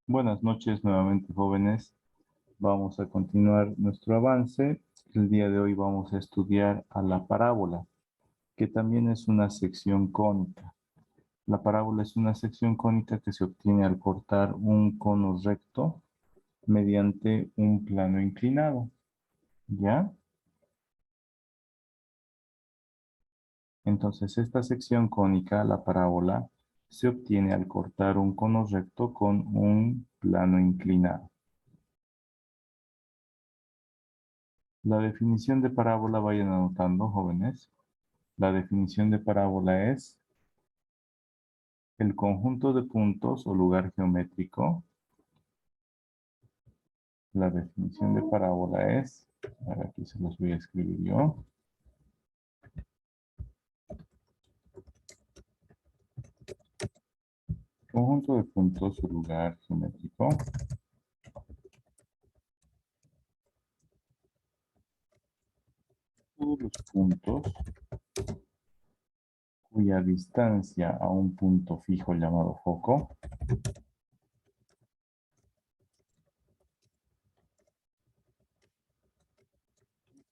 Buenas noches nuevamente, jóvenes. Vamos a continuar nuestro avance. El día de hoy vamos a estudiar a la parábola, que también es una sección cónica. La parábola es una sección cónica que se obtiene al cortar un cono recto mediante un plano inclinado. ¿Ya? Entonces, esta sección cónica, la parábola, se obtiene al cortar un cono recto con un plano inclinado. La definición de parábola, vayan anotando, jóvenes. La definición de parábola es el conjunto de puntos o lugar geométrico. La definición de parábola es, a ver, aquí se los voy a escribir yo. Conjunto de puntos o lugar geométrico todos los puntos cuya distancia a un punto fijo llamado foco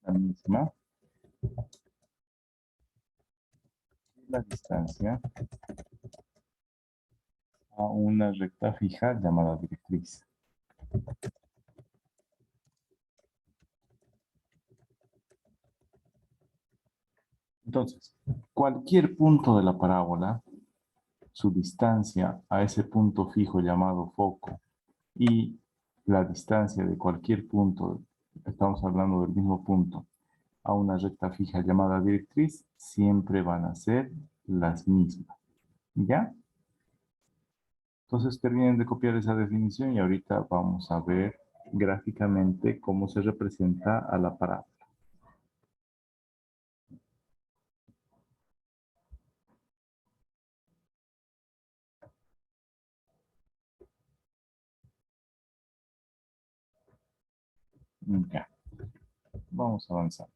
la misma que la distancia a una recta fija llamada directriz. Entonces, cualquier punto de la parábola, su distancia a ese punto fijo llamado foco y la distancia de cualquier punto, estamos hablando del mismo punto, a una recta fija llamada directriz, siempre van a ser las mismas. ¿Ya? Entonces terminen de copiar esa definición y ahorita vamos a ver gráficamente cómo se representa a la parábola. Ya, vamos avanzando.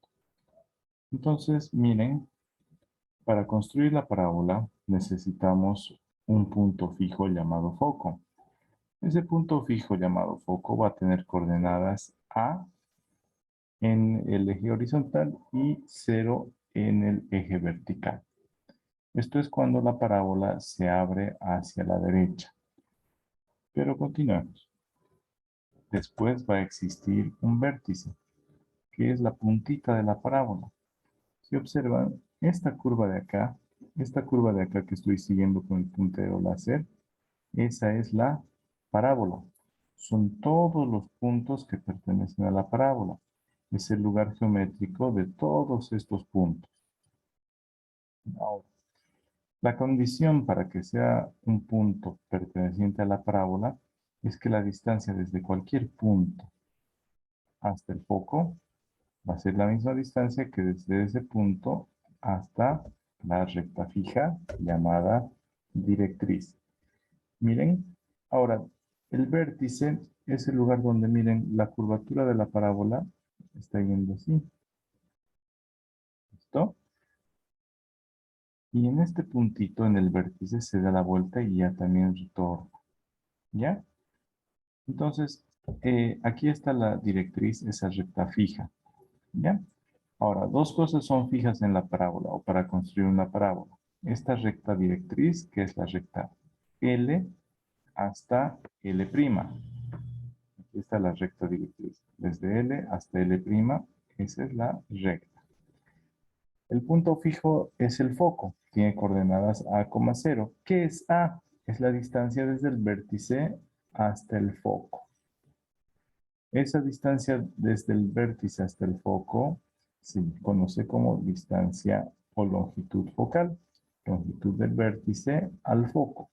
Entonces, miren, para construir la parábola necesitamos un punto fijo llamado foco. Ese punto fijo llamado foco va a tener coordenadas A en el eje horizontal y 0 en el eje vertical. Esto es cuando la parábola se abre hacia la derecha. Pero continuemos. Después va a existir un vértice, que es la puntita de la parábola. Si observan, esta curva de acá que estoy siguiendo con el puntero láser, esa es la parábola. Son todos los puntos que pertenecen a la parábola. Es el lugar geométrico de todos estos puntos. Ahora, la condición para que sea un punto perteneciente a la parábola es que la distancia desde cualquier punto hasta el foco va a ser la misma distancia que desde ese punto hasta la recta fija llamada directriz. Miren, ahora, el vértice es el lugar donde, miren, la curvatura de la parábola está yendo así. ¿Listo? Y en este puntito, en el vértice, se da la vuelta y ya también retorna. ¿Ya? Entonces, aquí está la directriz, esa recta fija. ¿Ya? Ahora, dos cosas son fijas en la parábola o para construir una parábola. Esta recta directriz, que es la recta L hasta L'. Aquí está la recta directriz. Desde L hasta L', esa es la recta. El punto fijo es el foco. Tiene coordenadas A, 0. ¿Qué es A? Es la distancia desde el vértice hasta el foco. Esa distancia desde el vértice hasta el foco se conoce como distancia o longitud focal. Longitud del vértice al foco.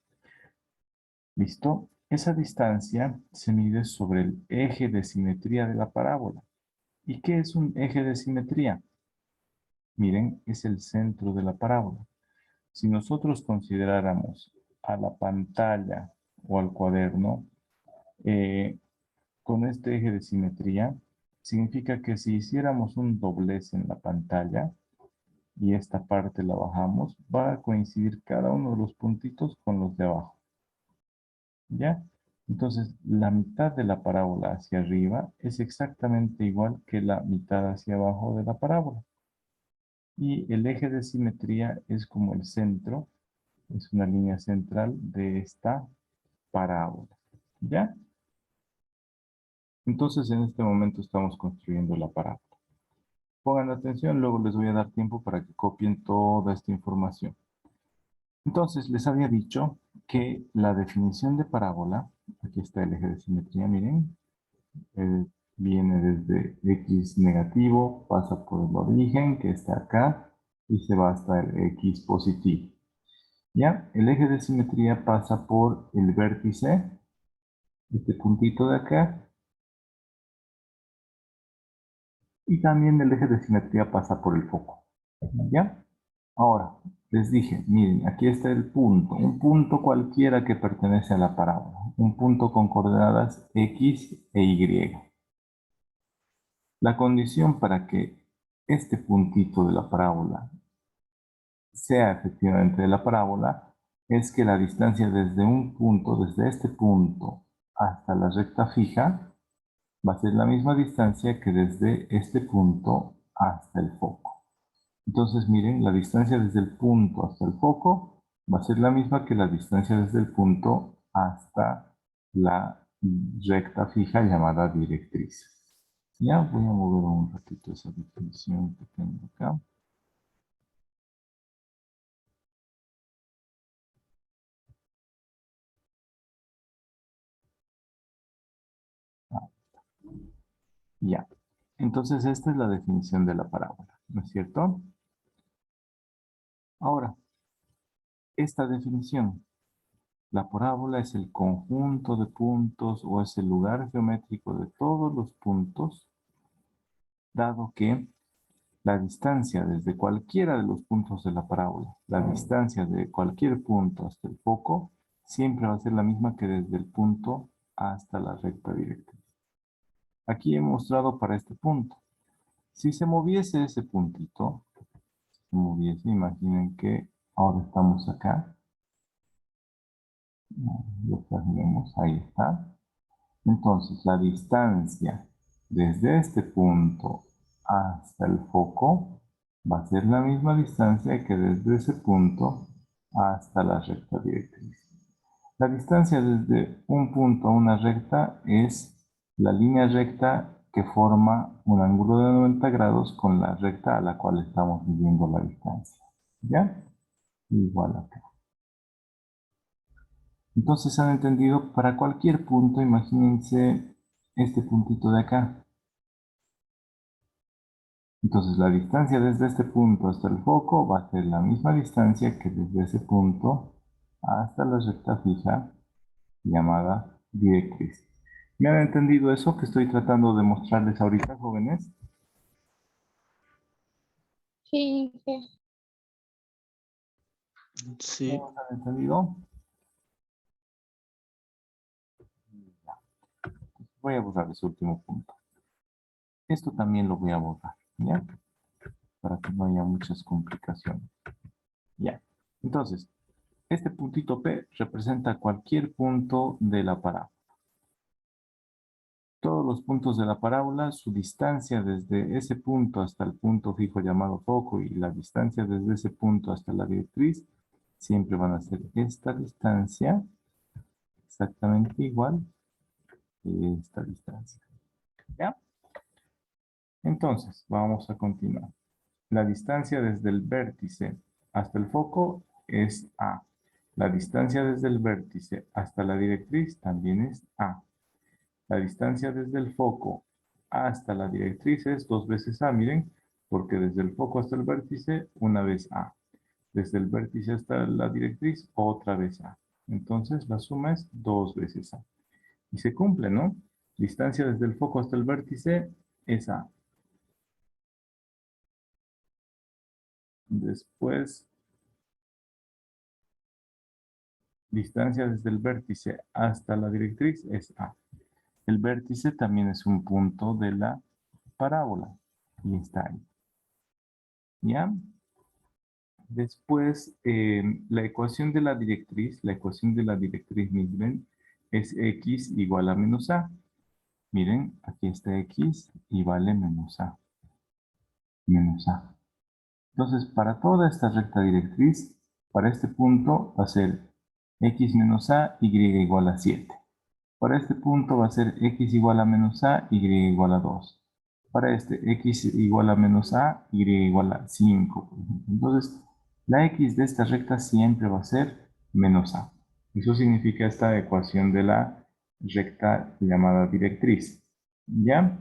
¿Listo? Esa distancia se mide sobre el eje de simetría de la parábola. ¿Y qué es un eje de simetría? Miren, es el centro de la parábola. Si nosotros consideráramos a la pantalla o al cuaderno con este eje de simetría, significa que si hiciéramos un doblez en la pantalla y esta parte la bajamos, va a coincidir cada uno de los puntitos con los de abajo. ¿Ya? Entonces, la mitad de la parábola hacia arriba es exactamente igual que la mitad hacia abajo de la parábola. Y el eje de simetría es como el centro, es una línea central de esta parábola. ¿Ya? Entonces, en este momento estamos construyendo la parábola. Pongan atención, luego les voy a dar tiempo para que copien toda esta información. Entonces, les había dicho que la definición de parábola, aquí está el eje de simetría, miren, eh, viene desde x negativo, pasa por el origen que está acá y se va hasta el x positivo. ¿Ya? El eje de simetría pasa por el vértice, este puntito de acá, y también el eje de simetría pasa por el foco. ¿Ya? Ahora, les dije, miren, aquí está el punto, un punto cualquiera que pertenece a la parábola, un punto con coordenadas x e y. La condición para que este puntito de la parábola sea efectivamente de la parábola es que la distancia desde un punto, desde este punto hasta la recta fija, va a ser la misma distancia que desde este punto hasta el foco. Entonces, miren, la distancia desde el punto hasta el foco va a ser la misma que la distancia desde el punto hasta la recta fija llamada directriz. Ya voy a mover un ratito esa definición que tengo acá. Ah, ya. Entonces, esta es la definición de la parábola, ¿no es cierto? Ahora, esta definición, la parábola es el conjunto de puntos o es el lugar geométrico de todos los puntos, dado que la distancia desde cualquiera de los puntos de la parábola, la distancia de cualquier punto hasta el foco, siempre va a ser la misma que desde el punto hasta la recta directriz. Aquí he mostrado para este punto. Si se moviese ese puntito, se moviese, imaginen que ahora estamos acá. Lo plasmemos, ahí está. Entonces, la distancia desde este punto hasta el foco va a ser la misma distancia que desde ese punto hasta la recta directriz. La distancia desde un punto a una recta es la línea recta que forma un ángulo de 90 grados con la recta a la cual estamos midiendo la distancia. ¿Ya? Igual acá. Entonces han entendido, para cualquier punto, imagínense este puntito de acá. Entonces la distancia desde este punto hasta el foco va a ser la misma distancia que desde ese punto hasta la recta fija llamada directriz. ¿Me han entendido eso que estoy tratando de mostrarles ahorita, jóvenes? Sí, sí. ¿No Sí, los han entendido? Ya. Voy a borrar ese último punto. Esto también lo voy a borrar, ¿ya? Para que no haya muchas complicaciones. Ya. Entonces, este puntito P representa cualquier punto de la parábola. Todos los puntos de la parábola, su distancia desde ese punto hasta el punto fijo llamado foco y la distancia desde ese punto hasta la directriz, siempre van a ser esta distancia, exactamente igual que esta distancia. ¿Ya? Entonces, vamos a continuar. La distancia desde el vértice hasta el foco es A. La distancia desde el vértice hasta la directriz también es A. La distancia desde el foco hasta la directriz es 2 veces A, miren, porque desde el foco hasta el vértice, una vez A. Desde el vértice hasta la directriz, otra vez A. Entonces, la suma es 2 veces A. Y se cumple, ¿no? Distancia desde el foco hasta el vértice es A. Después, distancia desde el vértice hasta la directriz es A. El vértice también es un punto de la parábola. Y está ahí. ¿Ya? Después, la ecuación de la directriz, miren, es x igual a menos a. Miren, aquí está x y vale menos a. Menos a. Entonces, para toda esta recta directriz, para este punto va a ser x menos a, y igual a 7. Para este punto va a ser x igual a menos a, y igual a 2. Para este, x igual a menos a, y igual a 5. Por ejemplo. Entonces, la x de esta recta siempre va a ser menos a. Eso significa esta ecuación de la recta llamada directriz. ¿Ya?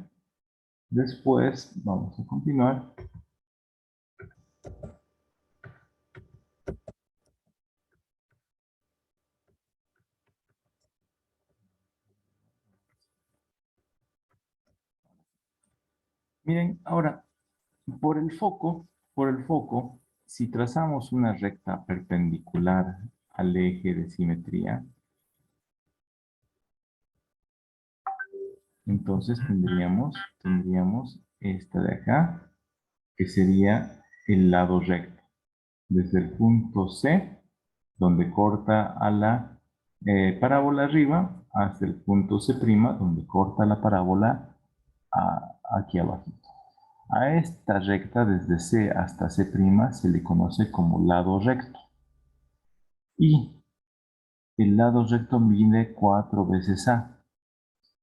Después, vamos a continuar. Miren, ahora, por el foco, si trazamos una recta perpendicular al eje de simetría, entonces tendríamos esta de acá, que sería el lado recto. Desde el punto C, donde corta a la parábola arriba, hasta el punto C', donde corta la parábola aquí abajo. A esta recta, desde C hasta C', se le conoce como lado recto. Y el lado recto mide 4 veces A.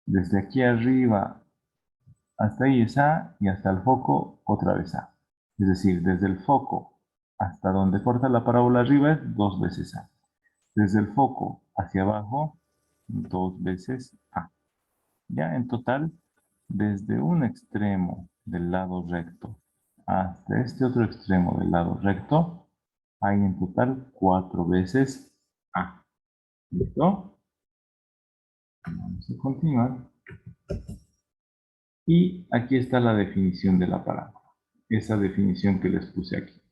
Desde aquí arriba hasta ahí es A, y hasta el foco otra vez A. Es decir, desde el foco hasta donde corta la parábola arriba es 2 veces A. Desde el foco hacia abajo, 2 veces A. Ya en total, desde un extremo del lado recto hasta este otro extremo del lado recto, hay en total 4 veces A. ¿Listo? Vamos a continuar. Y aquí está la definición de la parábola. Esa definición que les puse aquí.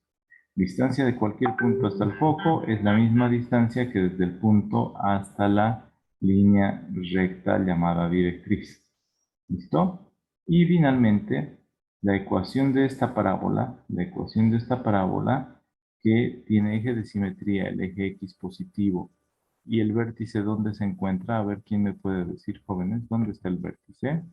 Distancia de cualquier punto hasta el foco es la misma distancia que desde el punto hasta la línea recta llamada directriz. ¿Listo? Y finalmente, la ecuación de esta parábola que tiene eje de simetría, el eje X positivo, y el vértice, ¿dónde se encuentra? A ver, ¿quién me puede decir, jóvenes? ¿Dónde está el vértice?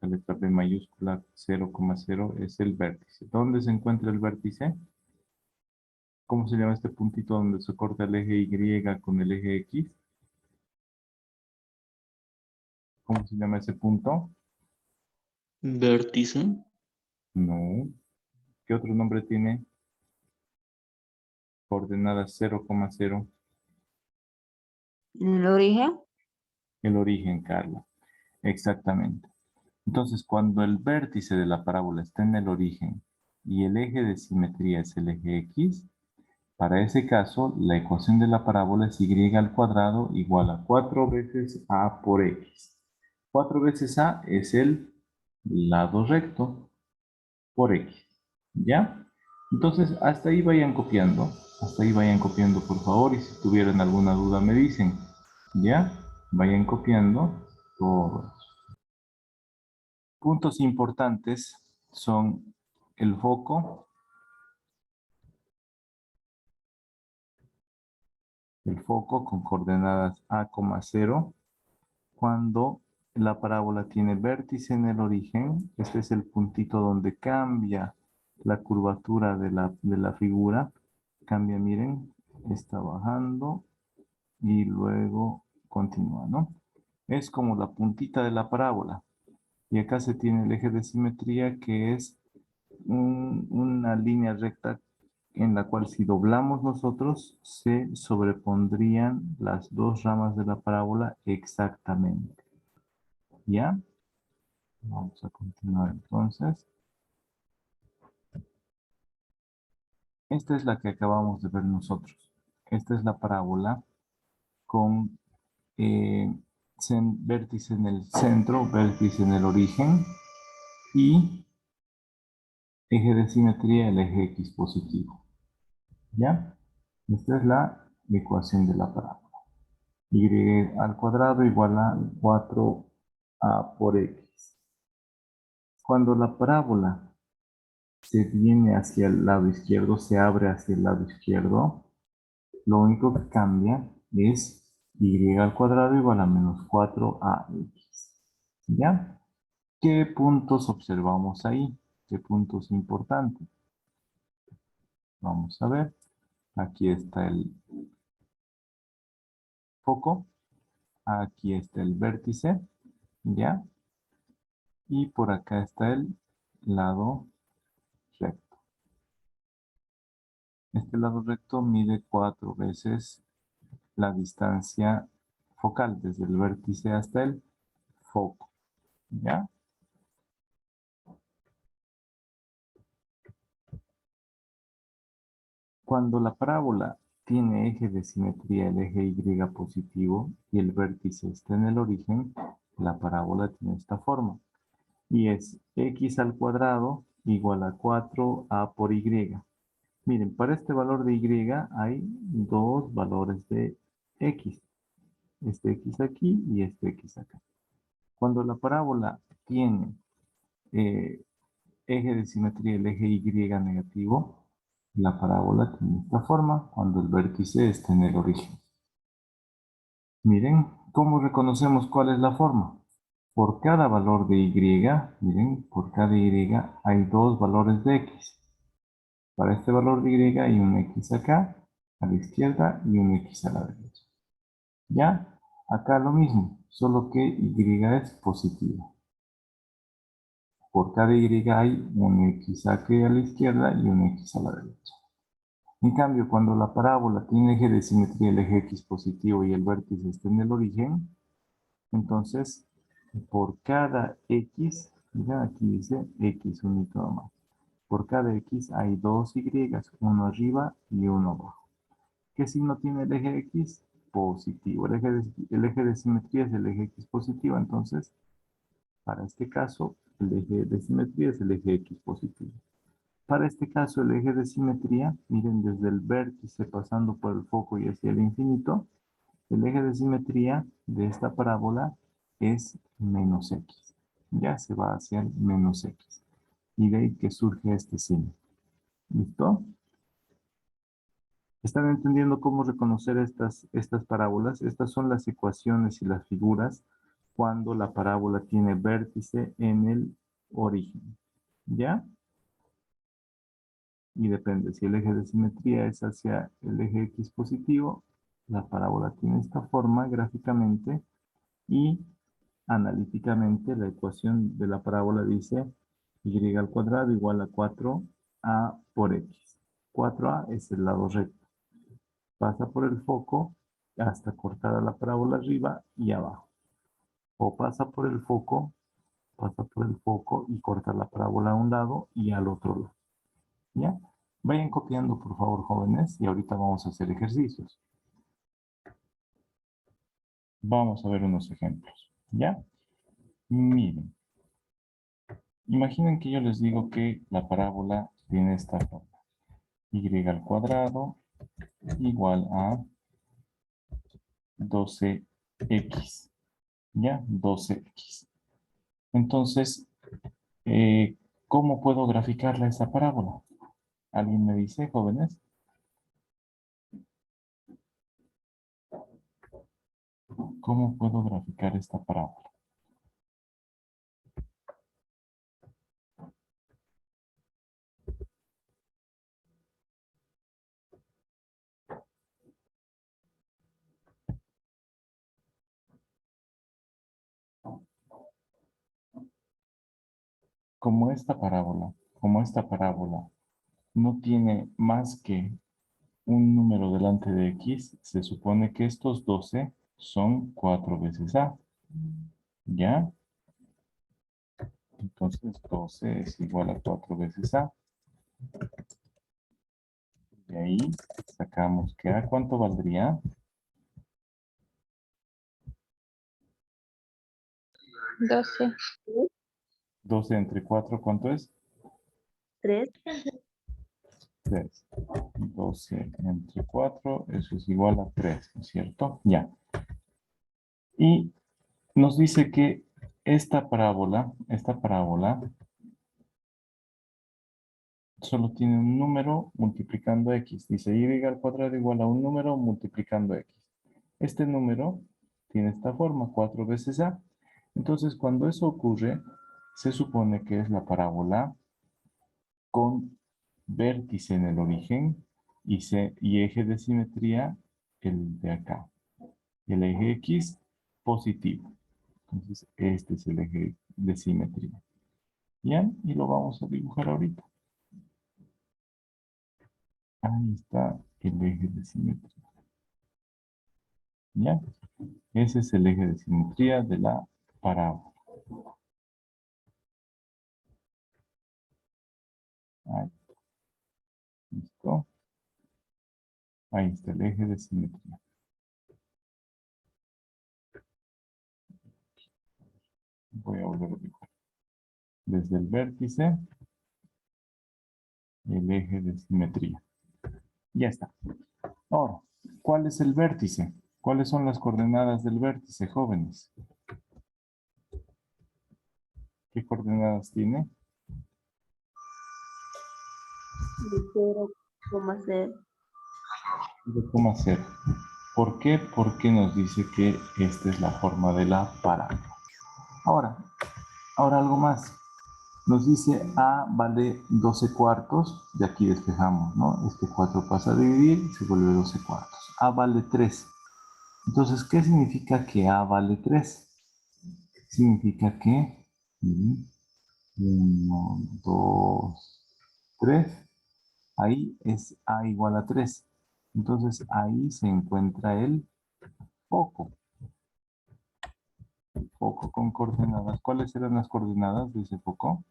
La letra B mayúscula 0,0 es el vértice. ¿Dónde se encuentra el vértice? ¿Cómo se llama este puntito donde se corta el eje Y con el eje X? ¿Cómo se llama ese punto? Vértice. No. ¿Qué otro nombre tiene? Coordenadas 0,0. ¿El origen? El origen, Carla. Exactamente. Entonces, cuando el vértice de la parábola está en el origen y el eje de simetría es el eje X, para ese caso, la ecuación de la parábola es y al cuadrado igual a 4 veces a por x. 4 veces a es el lado recto por x. ¿Ya? Entonces, hasta ahí vayan copiando. Hasta ahí vayan copiando, por favor. Y si tuvieran alguna duda, me dicen. ¿Ya? Vayan copiando todo. Puntos importantes son el foco, con coordenadas a, 0. Cuando la parábola tiene vértice en el origen, este es el puntito donde cambia la curvatura de la figura. Cambia, miren, está bajando y luego continúa, ¿no? Es como la puntita de la parábola. Y acá se tiene el eje de simetría, que es una línea recta en la cual, si doblamos nosotros, se sobrepondrían las dos ramas de la parábola exactamente. ¿Ya? Vamos a continuar entonces. Esta es la que acabamos de ver nosotros. Esta es la parábola con vértice en el centro, vértice en el origen y eje de simetría, el eje X positivo. ¿Ya? Esta es la ecuación de la parábola. Y al cuadrado igual a 4a por x. Cuando la parábola se viene hacia el lado izquierdo, se abre hacia el lado izquierdo, lo único que cambia es y al cuadrado igual a menos 4ax. ¿Ya? ¿Qué puntos observamos ahí? ¿Qué puntos importantes? Vamos a ver. Aquí está el foco. Aquí está el vértice. ¿Ya? Y por acá está el lado recto. Este lado recto mide 4 veces la distancia focal, desde el vértice hasta el foco. ¿Ya? Cuando la parábola tiene eje de simetría, el eje Y positivo, y el vértice está en el origen, la parábola tiene esta forma. Y es x al cuadrado igual a 4a por y. Miren, para este valor de y hay dos valores de x. Este x aquí y este x acá. Cuando la parábola tiene eje de simetría, el eje y negativo, la parábola tiene esta forma cuando el vértice está en el origen. Miren, ¿cómo reconocemos cuál es la forma? Por cada valor de y, miren, por cada y hay dos valores de x. Para este valor de y hay un x acá, a la izquierda, y un x a la derecha. ¿Ya? Acá lo mismo, solo que y es positivo. Por cada y hay un x aquí a la izquierda y un x a la derecha. En cambio, cuando la parábola tiene eje de simetría, el eje x positivo y el vértice está en el origen, entonces, por cada x, mira, aquí dice x unito más. Por cada x hay dos y, uno arriba y uno abajo. ¿Qué signo tiene el eje x? Positivo. El eje de simetría es el eje x positivo, entonces, para este caso, el eje de simetría es el eje x positivo. Para este caso, el eje de simetría, miren, desde el vértice pasando por el foco y hacia el infinito, el eje de simetría de esta parábola es menos x. Ya se va hacia el menos x. Y de ahí que surge este signo. ¿Listo? ¿Están entendiendo cómo reconocer estas parábolas? Estas son las ecuaciones y las figuras cuando la parábola tiene vértice en el origen. ¿Ya? Y depende, si el eje de simetría es hacia el eje x positivo, la parábola tiene esta forma gráficamente y analíticamente la ecuación de la parábola dice y al cuadrado igual a 4a por x. 4a es el lado recto. Pasa por el foco hasta cortar a la parábola arriba y abajo. O pasa por el foco y corta la parábola a un lado y al otro lado. ¿Ya? Vayan copiando, por favor, jóvenes, y ahorita vamos a hacer ejercicios. Vamos a ver unos ejemplos. ¿Ya? Miren. Imaginen que yo les digo que la parábola tiene esta forma. Y al cuadrado igual a 12x. ¿Ya? 12x. Entonces, ¿cómo puedo graficarla esa parábola? ¿Alguien me dice, jóvenes? ¿Cómo puedo graficar esta parábola? Como esta parábola no tiene más que un número delante de x, se supone que estos 12 son 4 veces a. ¿Ya? Entonces 12 es igual a 4 veces a. De ahí sacamos que a, ¿cuánto valdría? 12. 12 entre 4, ¿cuánto es? 3. 3. 12 entre 4, eso es igual a 3, ¿no es cierto? Ya. Y nos dice que esta parábola solo tiene un número multiplicando x. Dice y al cuadrado igual a un número multiplicando x. Este número tiene esta forma, 4 veces a. Entonces, cuando eso ocurre, se supone que es la parábola con vértice en el origen y eje de simetría el de acá. El eje X positivo. Entonces, este es el eje de simetría. ¿Ya? Y lo vamos a dibujar ahorita. Ahí está el eje de simetría. ¿Ya? Ese es el eje de simetría de la parábola. Ahí. ¿Listo? Ahí está el eje de simetría. Voy a volver a dibujar. Desde el vértice, el eje de simetría. Ya está. Ahora, ¿cuál es el vértice? ¿Cuáles son las coordenadas del vértice, jóvenes? ¿Qué coordenadas tiene? 0,0. 0,0. ¿Por qué? Porque nos dice que esta es la forma de la parábola. Ahora algo más. Nos dice A vale 12 cuartos. De aquí despejamos, ¿no? Este 4 pasa a dividir y se vuelve 12 cuartos. A vale 3. Entonces, ¿qué significa que A vale 3? Significa que 1, 2, 3. Ahí es A igual a 3. Entonces, ahí se encuentra el foco. Foco con coordenadas. ¿Cuáles eran las coordenadas de ese foco?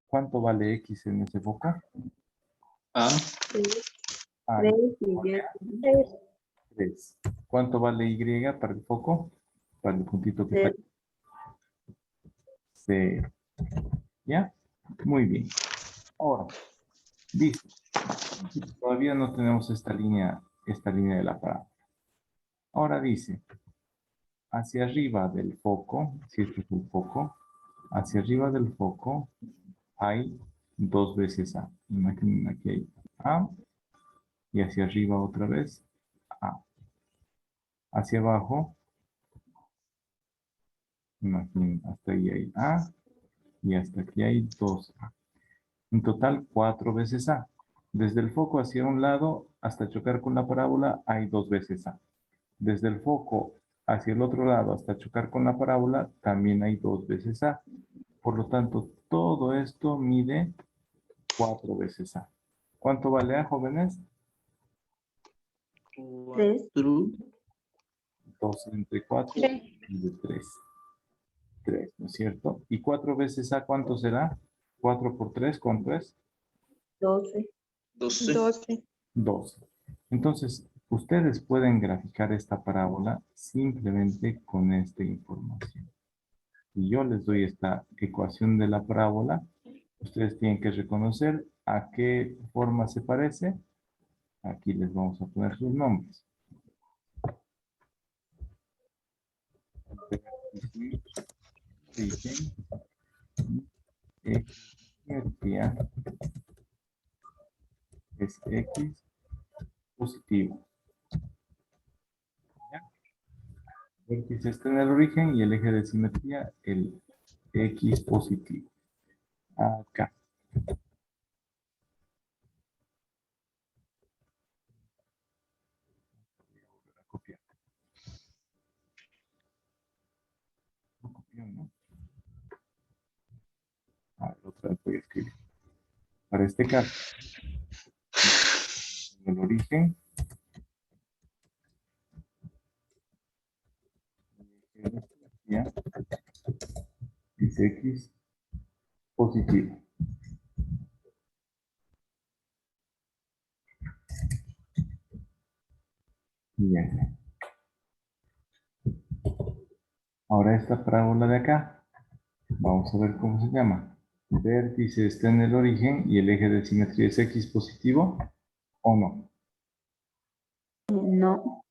¿Cuánto vale X en ese foco? A, 3 y 3. ¿Cuánto vale Y para el foco? Para el puntito que está aquí. 0. ¿Ya? Muy bien. Ahora, dice, todavía no tenemos esta línea de la parábola. Ahora dice, hacia arriba del foco, si este es el foco, hacia arriba del foco hay 2 veces A. Imaginen aquí hay A y hacia arriba otra vez A. Hacia abajo, imaginen, hasta ahí hay A y hasta aquí hay 2A. En total, 4 veces A. Desde el foco hacia un lado hasta chocar con la parábola hay 2 veces A. Desde el foco hacia el otro lado hasta chocar con la parábola también hay 2 veces A. Por lo tanto, todo esto mide 4 veces A. ¿Cuánto vale A, jóvenes? 3. 2 entre 4 3. mide 3. 3, ¿no es cierto? ¿Y 4 veces A cuánto será? 4 por 3, ¿cuánto es? 12. 12. 12. 12. Entonces, ustedes pueden graficar esta parábola simplemente con esta información. Y yo les doy esta ecuación de la parábola. Ustedes tienen que reconocer a qué forma se parece. Aquí les vamos a poner sus nombres. Origen, inercia, es X positivo. ¿Ya? X está en el origen y el eje de simetría, el X positivo. Acá. Voy a copiar. No copió, ¿no? Otra vez voy a escribir. Para este caso, el origen, el eje de simetría, es X positivo. Bien. Ahora esta parábola de acá, vamos a ver cómo se llama. Vértice está en el origen y el eje de simetría es X positivo, ¿o no? No.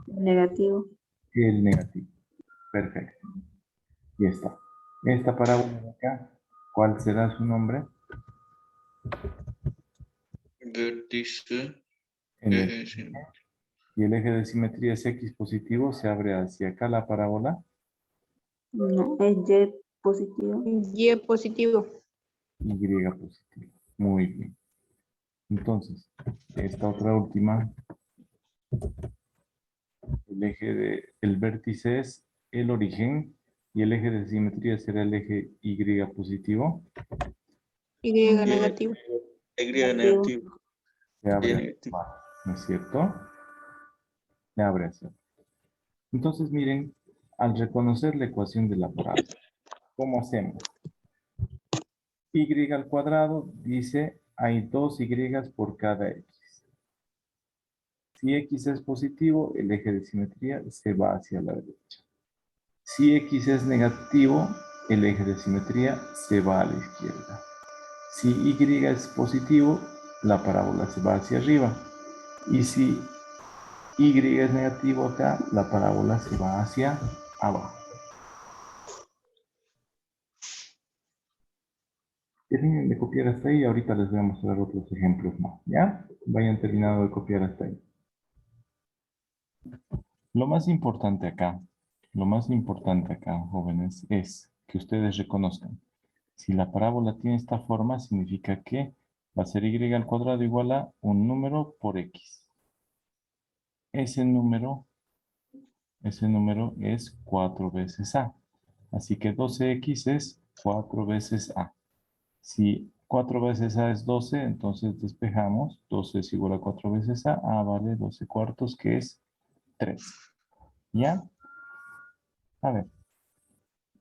Negativo. el negativo. Perfecto. Y está. Esta parábola de acá, ¿cuál será su nombre? Vértice. El eje. Sí. Y el eje de simetría es X positivo, se abre hacia acá la parábola. No, es Y positivo. Y positivo. Y positivo. Muy bien. Entonces, esta otra última, el vértice es el origen y el eje de simetría será el eje Y positivo. Y negativo. Y Negativo. negativo. Se abre Y hacia negativo. abajo, ¿no es cierto? Se abre hacia abajo. Entonces, miren, al reconocer la ecuación de la parábola, ¿cómo hacemos? Y al cuadrado dice hay 2y por cada x. Si x es positivo, el eje de simetría se va hacia la derecha. Si x es negativo, el eje de simetría se va a la izquierda. Si y es positivo, la parábola se va hacia arriba. Y si y es negativo acá, la parábola se va hacia abajo. Terminen de copiar hasta ahí y ahorita les voy a mostrar otros ejemplos más, ¿ya? Vayan terminando de copiar hasta ahí. Lo más importante acá, jóvenes, es que ustedes reconozcan. Si la parábola tiene esta forma, significa que va a ser y al cuadrado igual a un número por x. Ese número es 4 veces a. Así que 12x es 4 veces a. Si 4 veces a es 12, entonces despejamos. 12 es igual a 4 veces a. A vale 12 cuartos, que es 3. ¿Ya? A ver.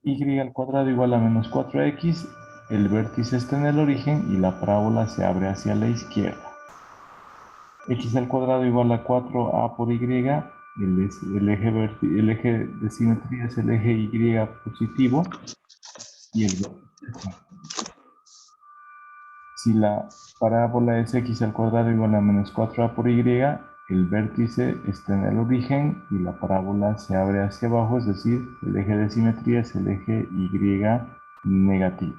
Y al cuadrado igual a menos 4x. El vértice está en el origen y la parábola se abre hacia la izquierda. X al cuadrado igual a 4a por y. El eje de simetría es el eje Y positivo. Y el vértice. Si la parábola es x al cuadrado igual a menos 4a por y, el vértice está en el origen y la parábola se abre hacia abajo, es decir, el eje de simetría es el eje Y negativo.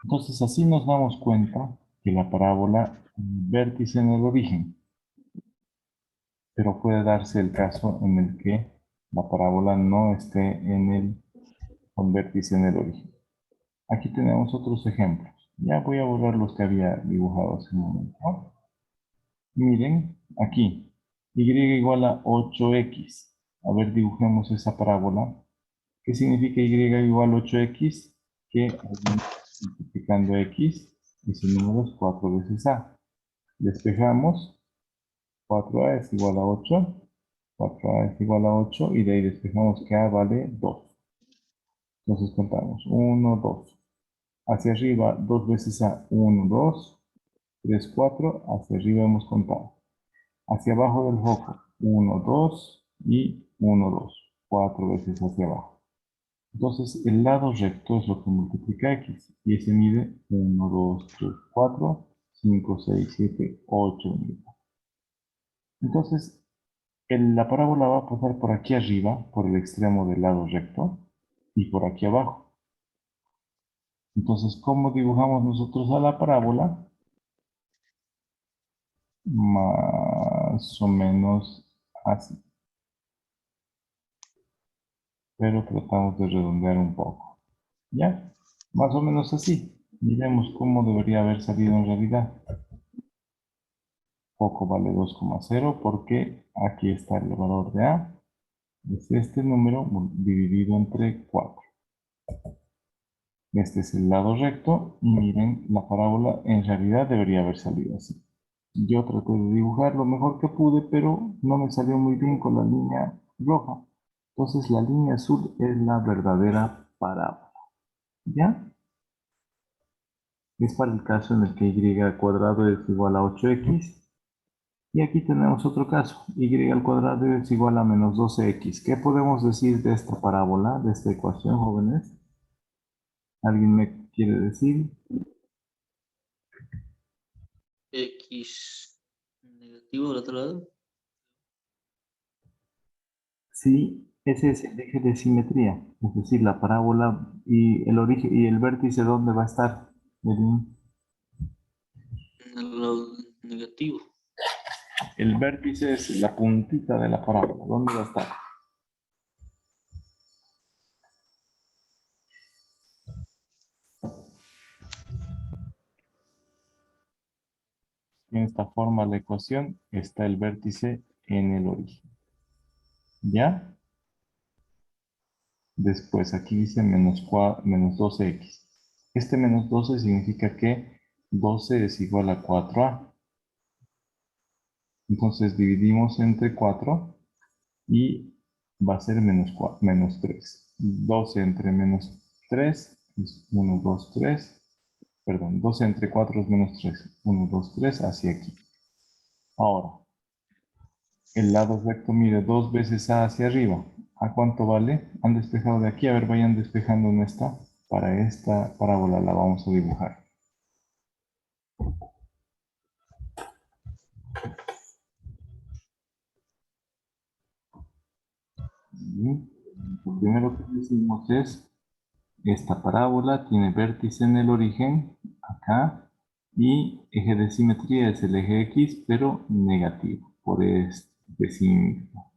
Entonces así nos damos cuenta que la parábola vértice en el origen, pero puede darse el caso en el que la parábola no esté con vértice en el origen. Aquí tenemos otros ejemplos. Ya voy a borrar los que había dibujado hace un momento. Miren, aquí, y igual a 8x. A ver, dibujemos esa parábola. ¿Qué significa y igual a 8x? Que multiplicando x, ese número es 4 veces a. Despejamos, 4a es igual a 8, 4a es igual a 8, y de ahí despejamos que a vale 2. Entonces contamos, 1, 2. Hacia arriba, 2 veces a, 1, 2, 3, 4, hacia arriba hemos contado. Hacia abajo del foco, 1, 2 y 1, 2. 4 veces hacia abajo. Entonces, el lado recto es lo que multiplica x. Y ese mide 1, 2, 3, 4, 5, 6, 7, 8 unidades. Entonces, la parábola va a pasar por aquí arriba, por el extremo del lado recto, y por aquí abajo. Entonces, ¿cómo dibujamos nosotros a la parábola? Más o menos así. Pero tratamos de redondear un poco. ¿Ya? Más o menos así. Miremos cómo debería haber salido en realidad. Poco vale 2,0 porque aquí está el valor de A. Es este número dividido entre 4. Este es el lado recto y miren, la parábola en realidad debería haber salido así. Yo traté de dibujar lo mejor que pude, pero no me salió muy bien con la línea roja. Entonces la línea azul es la verdadera parábola. ¿Ya? Es para el caso en el que y al cuadrado es igual a 8x. Y aquí tenemos otro caso. Y al cuadrado es igual a menos 12x. ¿Qué podemos decir de esta parábola, de esta ecuación, jóvenes? ¿Alguien me quiere decir? X negativo del otro lado. Sí, ese es el eje de simetría, es decir, la parábola y el origen y el vértice, ¿dónde va a estar? En el lado negativo. El vértice es la puntita de la parábola, ¿dónde va a estar? En esta forma la ecuación está el vértice en el origen. ¿Ya? Después aquí dice menos 12x. Este menos 12 significa que 12 es igual a 4a. Entonces dividimos entre 4 y va a ser menos 3. 12 entre menos 3 es 1, 2, 3. Perdón, 12 entre 4 es menos 3. 1, 2, 3 hacia aquí. Ahora, el lado recto mide 2 veces a hacia arriba. ¿A cuánto vale? Han despejado de aquí. A ver, vayan despejando en esta. Para esta parábola la vamos a dibujar. Y lo primero que decimos es, esta parábola tiene vértice en el origen, acá, y eje de simetría es el eje X, pero negativo, por este símbolo.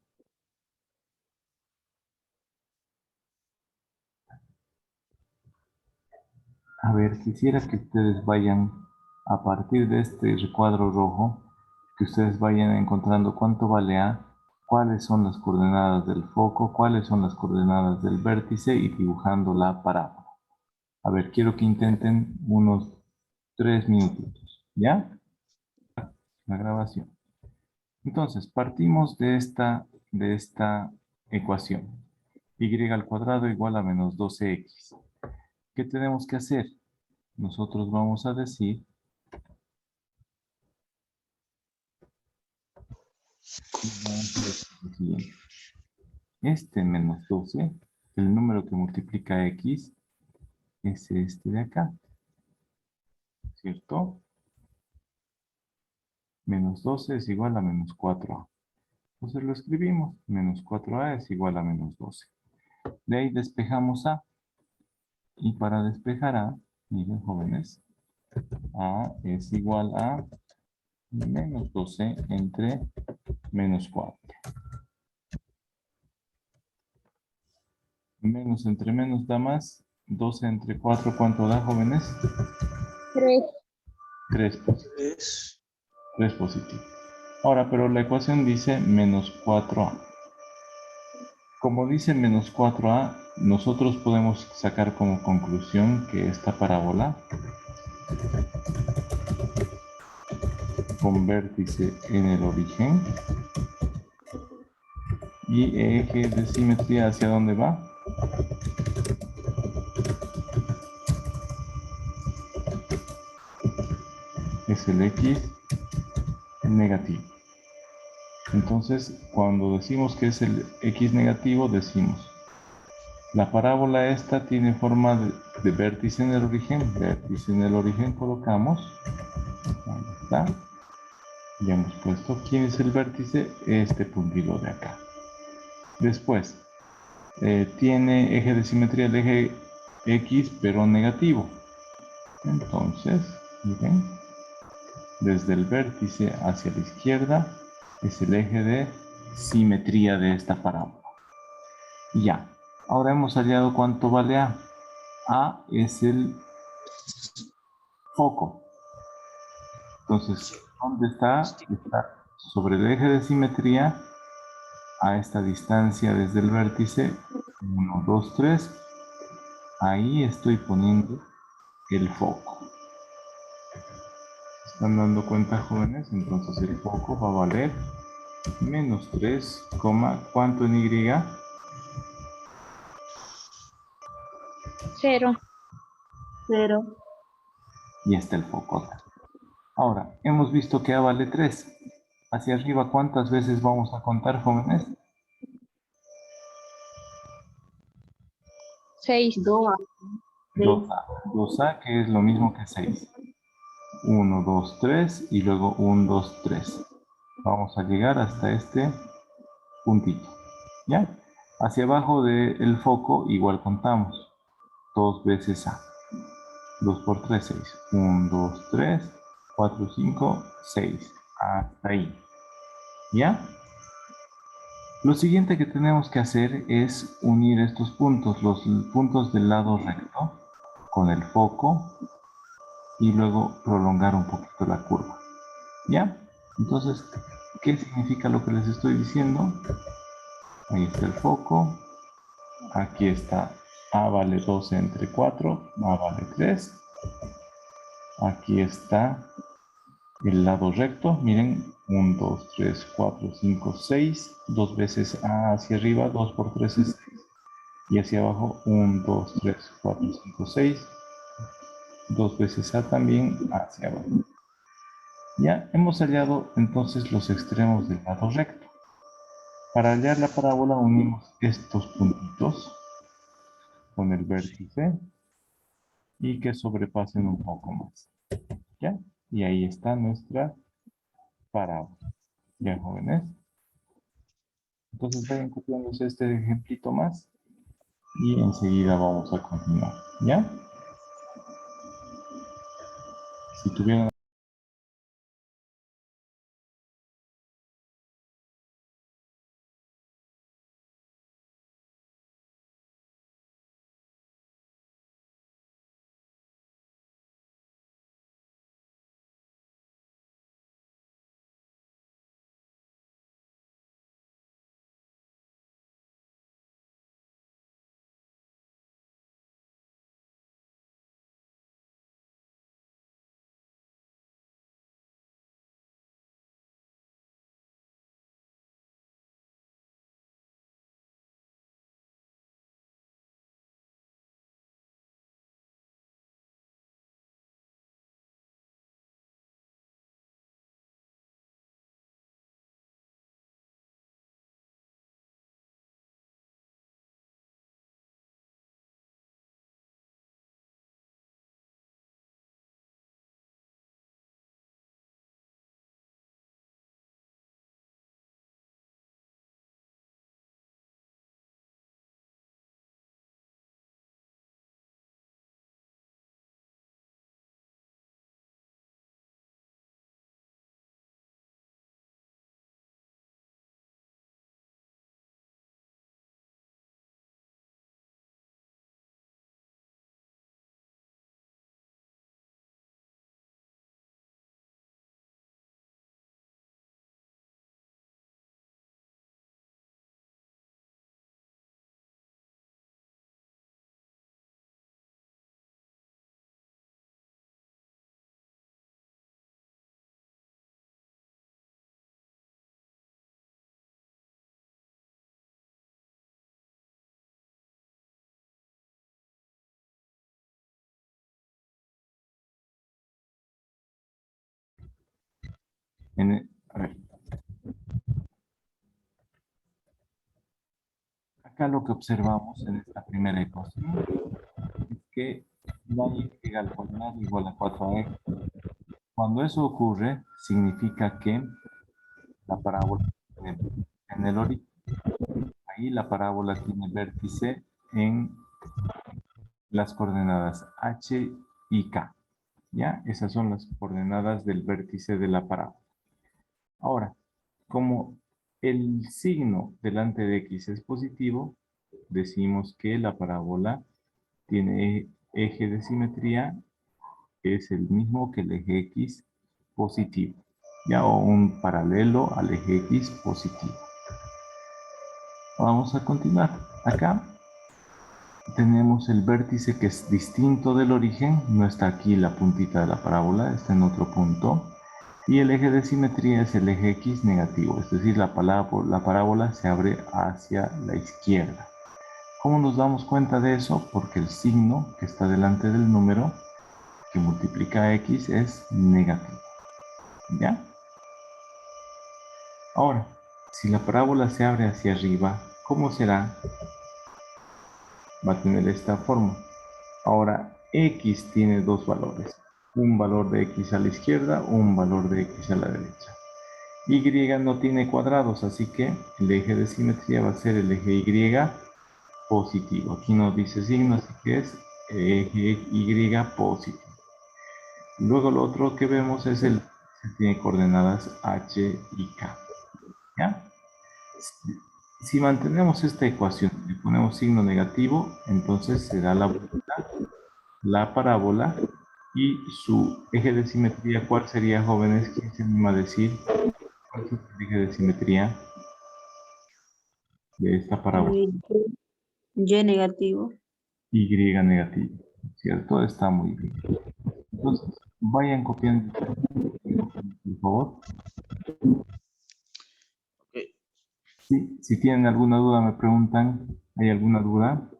A ver, quisiera que ustedes vayan, a partir de este recuadro rojo, que ustedes vayan encontrando cuánto vale A, cuáles son las coordenadas del foco, cuáles son las coordenadas del vértice y dibujando la parábola. A ver, quiero que intenten unos 3 minutitos, ¿ya? La grabación. Entonces, partimos de esta ecuación. Y al cuadrado igual a menos 12x. ¿Qué tenemos que hacer? Nosotros vamos a decir, lo siguiente. Este menos 12, el número que multiplica x, es este de acá, ¿cierto? Menos 12 es igual a menos 4a. Entonces lo escribimos, menos 4a es igual a menos 12. De ahí despejamos a, y para despejar a, miren jóvenes, a es igual a menos 12 entre menos 4. Menos entre menos da más. 12 entre 4, ¿cuánto da, jóvenes? 3. 3 positivo. Es 3 positivo. Ahora, pero la ecuación dice menos 4a. Como dice menos 4a, nosotros podemos sacar como conclusión que esta parábola con vértice en el origen y eje de simetría, ¿hacia dónde va? Es el X negativo. Entonces, cuando decimos que es el X negativo, decimos, la parábola esta tiene forma de vértice en el origen. Vértice en el origen colocamos. Ahí está. Ya hemos puesto. ¿Quién es el vértice? Este puntito de acá. Después, tiene eje de simetría el eje X, pero negativo. Entonces, miren, desde el vértice hacia la izquierda es el eje de simetría de esta parábola. Ya, ahora hemos hallado cuánto vale A. A es el foco. Entonces, ¿dónde está? Está sobre el eje de simetría a esta distancia desde el vértice 1, 2, 3. Ahí estoy poniendo el foco. ¿Se están dando cuenta, jóvenes? Entonces el foco va a valer menos 3, ¿cuánto en Y? 0. 0. Y está el foco acá. Ahora, hemos visto que A vale 3. Hacia arriba, ¿cuántas veces vamos a contar, jóvenes? 6. 2. 2A. 2A, que es lo mismo que 6. 1, 2, 3 y luego 1, 2, 3. Vamos a llegar hasta este puntito. ¿Ya? Hacia abajo del foco igual contamos. 2 veces A. 2 por 3, 6. 1, 2, 3, 4, 5, 6. Hasta ahí. ¿Ya? Lo siguiente que tenemos que hacer es unir estos puntos, los puntos del lado recto, con el foco y luego prolongar un poquito la curva. ¿Ya? Entonces, ¿qué significa lo que les estoy diciendo? Ahí está el foco. Aquí está A vale 12 entre 4, A vale 3. Aquí está el lado recto. Miren, 1, 2, 3, 4, 5, 6. 2 veces A hacia arriba, 2 por 3 es 6. Y hacia abajo, 1, 2, 3, 4, 5, 6. 2 veces A también hacia abajo. Ya hemos hallado entonces los extremos del lado recto. Para hallar la parábola unimos estos puntitos con el vértice y que sobrepasen un poco más. ¿Ya? Y ahí está nuestra parábola. ¿Ya, jóvenes? Entonces vayan copiándose este ejemplito más y enseguida vamos a continuar. ¿Ya? Si tuvieran... A ver. Acá lo que observamos en esta primera ecuación es que la y al cuadrado igual a 4x. Cuando eso ocurre, significa que la parábola tiene en el origen. Ahí la parábola tiene vértice en las coordenadas h y k. ¿Ya? Esas son las coordenadas del vértice de la parábola. Ahora, como el signo delante de x es positivo, decimos que la parábola tiene eje de simetría que es el mismo que el eje x positivo. Ya, o un paralelo al eje x positivo. Vamos a continuar. Acá tenemos el vértice que es distinto del origen. No está aquí la puntita de la parábola, está en otro punto. Y el eje de simetría es el eje x negativo, es decir, la parábola se abre hacia la izquierda. ¿Cómo nos damos cuenta de eso? Porque el signo que está delante del número que multiplica a x es negativo. ¿Ya? Ahora, si la parábola se abre hacia arriba, ¿cómo será? Va a tener esta forma. Ahora, x tiene dos valores. Un valor de x a la izquierda, un valor de x a la derecha. Y no tiene cuadrados, así que el eje de simetría va a ser el eje Y positivo. Aquí no dice signo, así que es eje Y positivo. Luego lo otro que vemos es el que tiene coordenadas H y K. ¿Ya? Si mantenemos esta ecuación y ponemos signo negativo, entonces se da la vuelta, la parábola y su eje de simetría. ¿Cuál sería, jóvenes? ¿Quién se anima a decir cuál es el eje de simetría de esta parábola? Y negativo. Y negativo, ¿cierto? Está muy bien. Entonces, vayan copiando, por favor. Ok. Sí, si tienen alguna duda, me preguntan. ¿Hay alguna duda?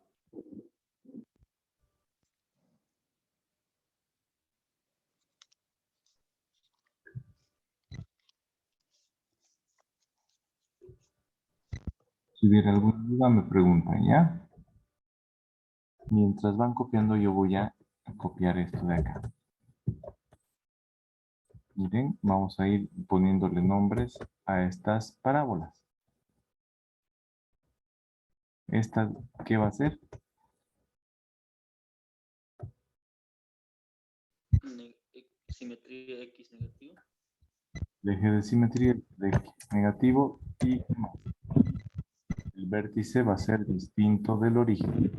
Si hubiera alguna duda, me preguntan, ¿ya? Mientras van copiando, yo voy a copiar esto de acá. Miren, vamos a ir poniéndole nombres a estas parábolas. ¿Esta qué va a ser? Simetría X negativo. El eje de simetría de X negativo y ¿qué más? El vértice va a ser distinto del origen.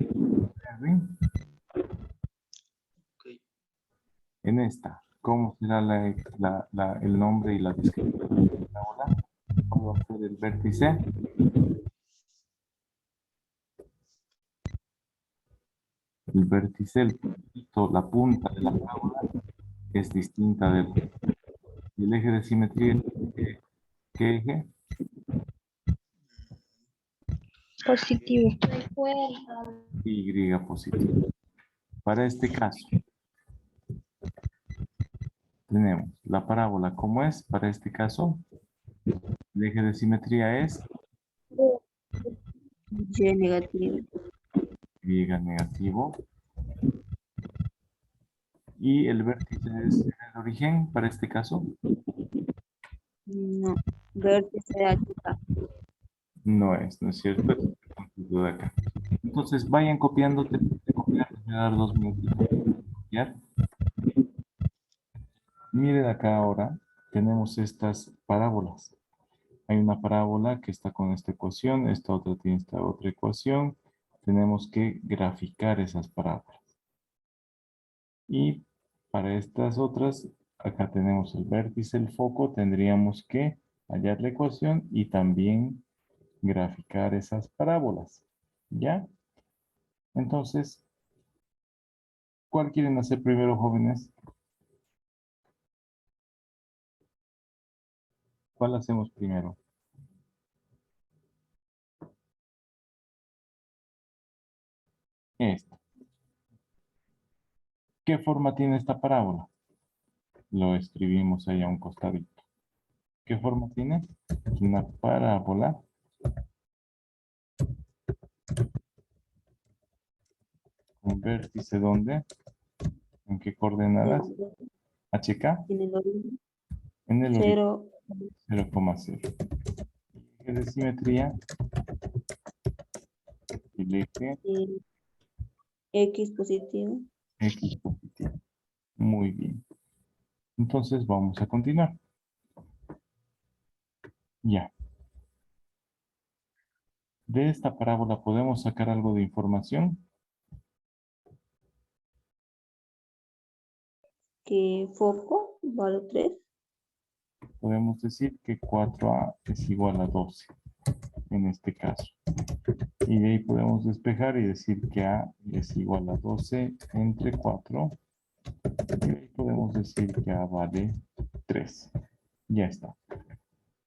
¿Bien? Ok. En esta, ¿cómo será el nombre y la descripción de la parábola? ¿Cómo va a ser el vértice? El vértice, el puntito, la punta de la parábola es distinta del y el eje de simetría. ¿Qué eje? Positivo. Y positivo. Para este caso, tenemos la parábola. ¿Cómo es? Para este caso, el eje de simetría es Y negativo. Y negativo. Y el vértice es el origen, para este caso. No. Vértice HK. No es cierto. Es este puntito de acá. Entonces, vayan copiando. Terminen de copiar. Les voy a dar 2 minutos para copiar. Miren acá ahora. Tenemos estas parábolas. Hay una parábola que está con esta ecuación. Esta otra tiene esta otra ecuación. Tenemos que graficar esas parábolas. Y para estas otras, acá tenemos el vértice, el foco. Tendríamos que hallar la ecuación y también graficar esas parábolas. ¿Ya? Entonces, ¿cuál quieren hacer primero, jóvenes? ¿Cuál hacemos primero? Esta. ¿Qué forma tiene esta parábola? Lo escribimos ahí a un costadito. ¿Qué forma tiene? Una parábola con vértice ¿dónde? ¿En qué coordenadas? HK En el origen. en el origen 0. 0,0. Eje de simetría, el eje X positivo. X positivo. Muy bien. Entonces vamos a continuar. Ya. De esta parábola podemos sacar algo de información. Que foco vale 3. Podemos decir que 4A es igual a 12 en este caso. Y de ahí podemos despejar y decir que A es igual a 12 entre 4. Y de ahí podemos decir que A vale 3. Ya está.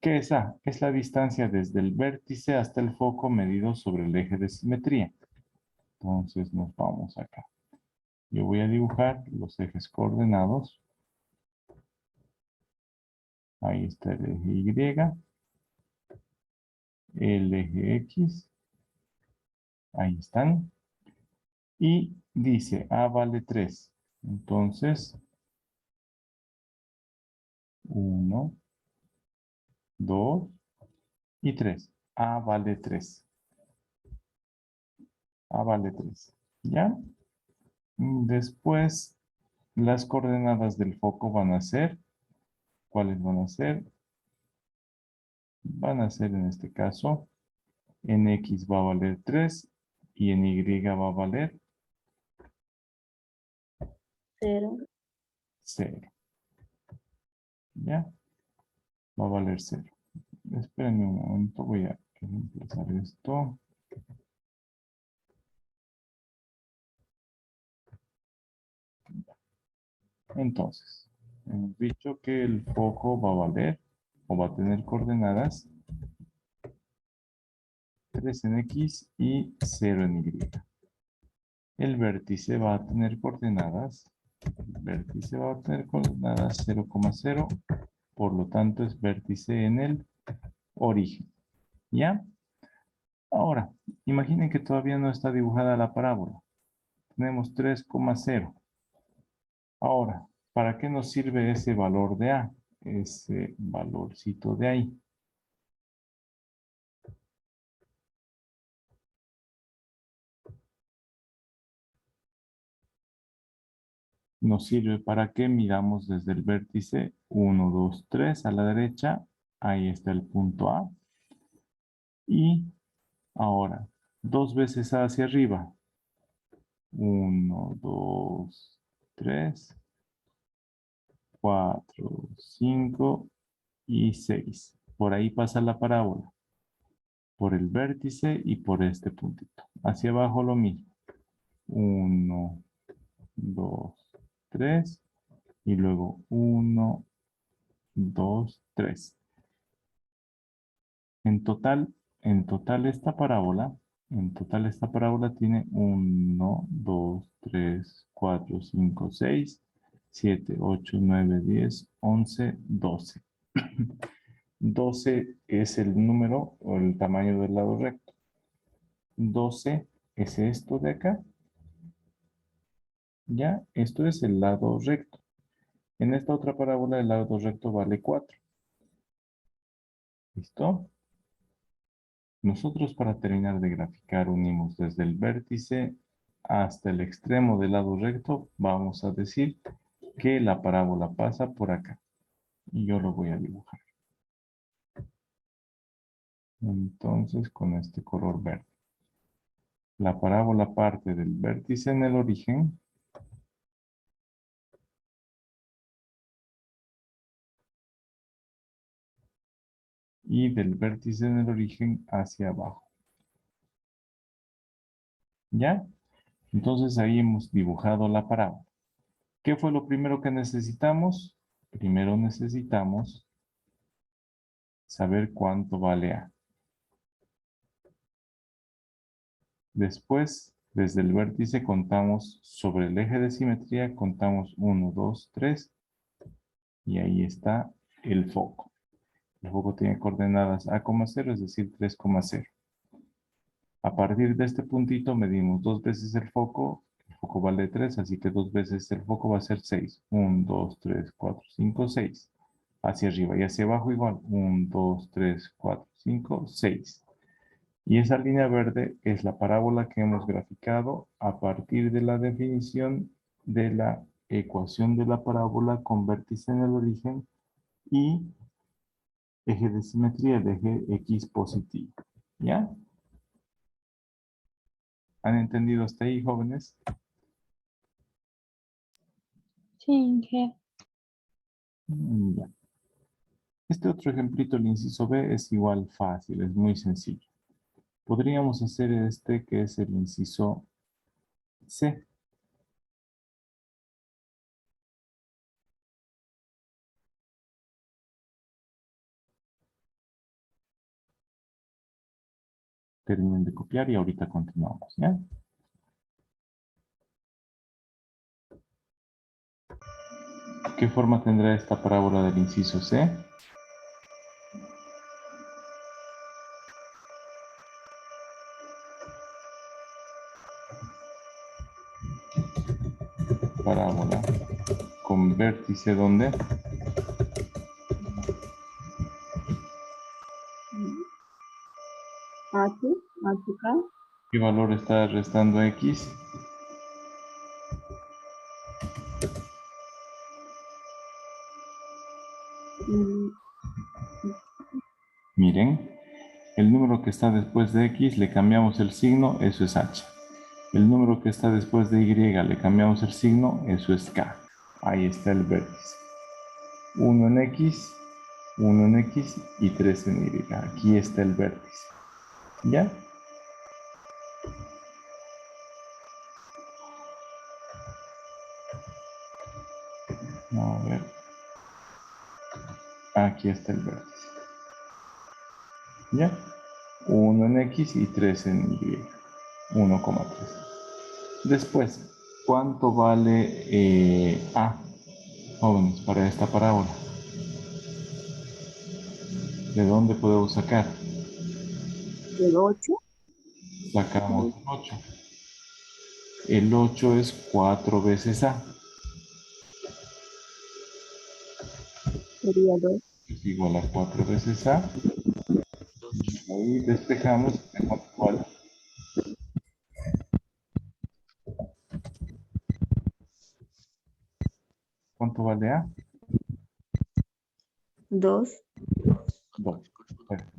¿Qué es A? Es la distancia desde el vértice hasta el foco medido sobre el eje de simetría. Entonces nos vamos acá. Yo voy a dibujar los ejes coordenados. Ahí está el eje Y, el eje X. Ahí están. Y dice A vale 3. Entonces, 1, 2 y 3. A vale 3. A vale 3. ¿Ya? Después, las coordenadas del foco van a ser, ¿cuáles van a ser? Van a ser en este caso, en X va a valer 3 y en Y va a valer 0. 0. ¿Ya? Va a valer 0. Espérenme un momento, voy a reemplazar esto. Entonces, hemos dicho que el foco va a valer o va a tener coordenadas 3 en X y 0 en Y. El vértice va a tener coordenadas, 0,0, por lo tanto es vértice en el origen. ¿Ya? Ahora, imaginen que todavía no está dibujada la parábola. Tenemos 3,0. Ahora, ¿para qué nos sirve ese valor de A? Ese valorcito de ahí. Nos sirve para que midamos desde el vértice 1, 2, 3 a la derecha. Ahí está el punto A. Y ahora, 2 veces A hacia arriba. 1, 2, 3, 4, 5 y 6. Por ahí pasa la parábola. Por el vértice y por este puntito. Hacia abajo lo mismo. 1, 2, 3. Y luego 1, 2, 3. En total esta parábola tiene 1, 2, 3, 4, 5, 6, 7, 8, 9, 10, 11, 12. 12 es el número o el tamaño del lado recto. 12 es esto de acá. Ya, esto es el lado recto. En esta otra parábola el lado recto vale 4. ¿Listo? Nosotros para terminar de graficar unimos desde el vértice hasta el extremo del lado recto. Vamos a decir que la parábola pasa por acá. Y yo lo voy a dibujar. Entonces con este color verde. La parábola parte del vértice en el origen. Y del vértice en el origen hacia abajo. ¿Ya? Entonces ahí hemos dibujado la parábola. ¿Qué fue lo primero que necesitamos? Primero necesitamos saber cuánto vale A. Después, desde el vértice contamos sobre el eje de simetría, contamos 1, 2, 3. Y ahí está el foco. El foco tiene coordenadas A,0, es decir, 3,0. A partir de este puntito medimos 2 veces el foco vale 3, así que 2 veces el foco va a ser 6. 1, 2, 3, 4, 5, 6. Hacia arriba y hacia abajo igual. 1, 2, 3, 4, 5, 6. Y esa línea verde es la parábola que hemos graficado a partir de la definición de la ecuación de la parábola con vértice en el origen y eje de simetría, el eje X positivo. ¿Ya? ¿Han entendido hasta ahí, jóvenes? Sí, que Ya. Este otro ejemplito, el inciso B, es igual fácil, es muy sencillo. Podríamos hacer este que es el inciso C. Terminen de copiar y ahorita continuamos, ¿ya? ¿Qué forma tendrá esta parábola del inciso C? Parábola con vértice, ¿dónde? HK, ¿Qué valor está restando X? mm, Miren, el número que está después de X le cambiamos el signo, eso es H. El número que está después de Y le cambiamos el signo, eso es K. Ahí está el vértice. 1 en X, 1 en X y 3 en Y. Aquí está el vértice. ¿Ya? Vamos a ver. Aquí está el vértice. ¿Ya? 1 en X y 3 en Y. 1,3. Después, ¿cuánto vale A, jóvenes, para esta parábola? ¿De dónde podemos sacar? del 8, Sacamos el 8. El 8 es 4 veces A. sería 2. Es igual a 4 veces A. Ahí despejamos. ¿Cuánto vale? ¿Cuánto vale A? 2, 2. Perfecto.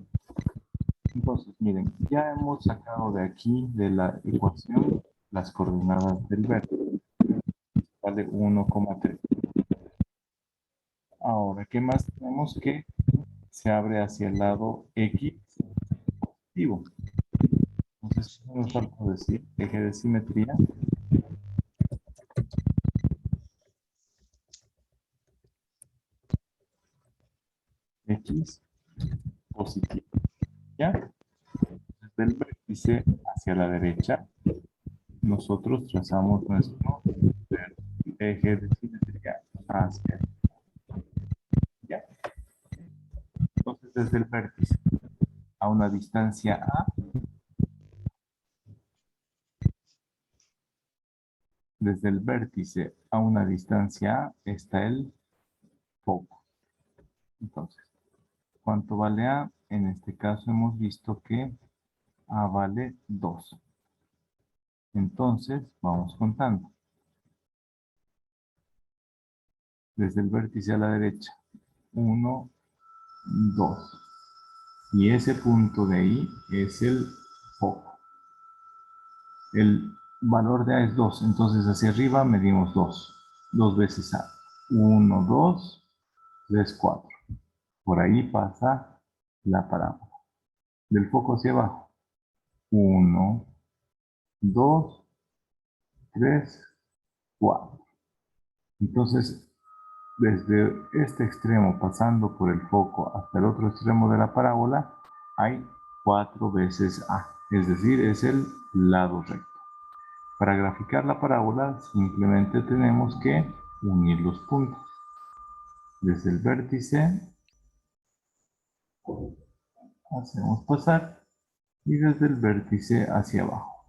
Entonces, miren, ya hemos sacado de aquí, de la ecuación, las coordenadas del vértice. Vale 1,3. Ahora, ¿qué más tenemos? Que se abre hacia el lado X positivo. Entonces, ¿qué nos falta decir? Eje de simetría. X positivo. ¿Ya? Desde el vértice hacia la derecha, nosotros trazamos nuestro eje de simetría hacia allá. ¿Ya? Entonces, desde el vértice a una distancia A, desde el vértice a una distancia A está el foco. Entonces, ¿cuánto vale A? En este caso hemos visto que A vale 2. Entonces, vamos contando. Desde el vértice a la derecha, 1, 2. Y ese punto de ahí es el foco. El valor de A es 2, entonces hacia arriba medimos 2. 2 veces A. 1, 2, 3, 4. Por ahí pasa la parábola. Del foco hacia abajo. 1, 2, 3, 4. Entonces, desde este extremo, pasando por el foco hasta el otro extremo de la parábola, hay 4 veces A. Es decir, es el lado recto. Para graficar la parábola, simplemente tenemos que unir los puntos. Desde el vértice, hacemos pasar, y desde el vértice hacia abajo.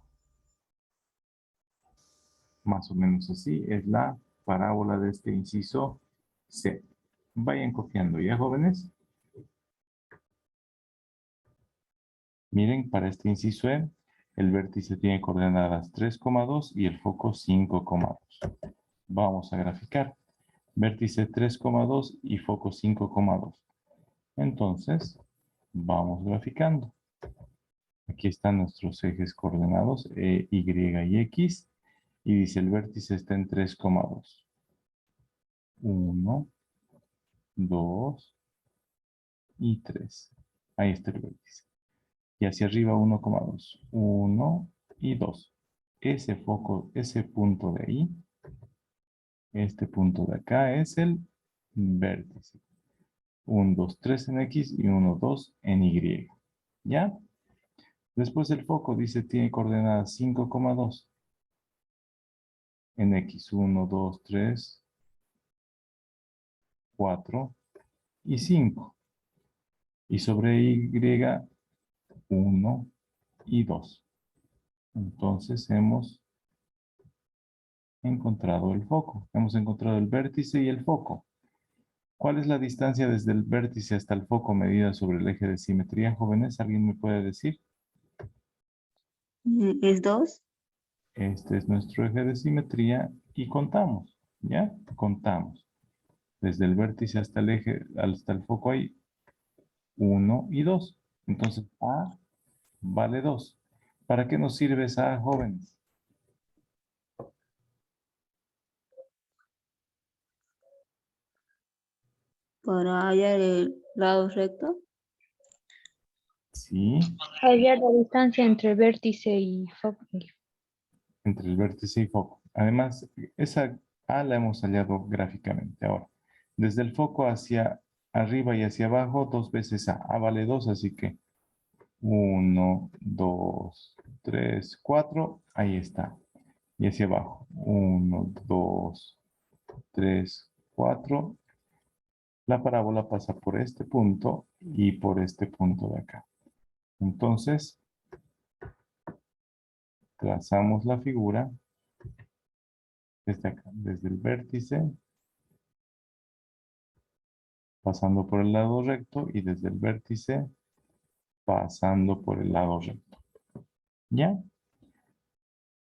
Más o menos así es la parábola de este inciso C. Vayan copiando, ¿ya, jóvenes? Miren, para este inciso E, el vértice tiene coordenadas 3,2 y el foco 5,2. Vamos a graficar. Vértice 3,2 y foco 5,2. Entonces, vamos graficando. Aquí están nuestros ejes coordenados, Y y X. Y dice el vértice está en 3,2. 1, 2 y 3. Ahí está el vértice. Y hacia arriba 1,2. 1 y 2. Ese foco, ese punto de ahí, este punto de acá es el vértice. 1, 2, 3 en X y 1, 2 en Y. ¿Ya? Después el foco dice tiene coordenadas 5,2 en X. 1, 2, 3, 4 y 5. Y sobre Y 1 y 2. Entonces hemos encontrado el foco. Hemos encontrado el vértice y el foco. ¿Cuál es la distancia desde el vértice hasta el foco medida sobre el eje de simetría, jóvenes? ¿Alguien me puede decir? Es 2. Este es nuestro eje de simetría y contamos, ¿ya? Contamos. Desde el vértice hasta el eje, hasta el foco hay 1 y 2. Entonces A vale 2. ¿Para qué nos sirve esa A, jóvenes? Para hallar el lado recto. Sí, Hallar la distancia entre vértice y foco. entre el vértice y foco. Además, esa A la hemos hallado gráficamente. Ahora, desde el foco hacia arriba y hacia abajo, 2 veces A. A vale 2, así que 1, 2, 3, 4. Ahí está. Y hacia abajo. 1, 2, 3, 4. La parábola pasa por este punto y por este punto de acá. Entonces, trazamos la figura desde acá, desde el vértice, pasando por el lado recto y desde el vértice, pasando por el lado recto. ¿Ya?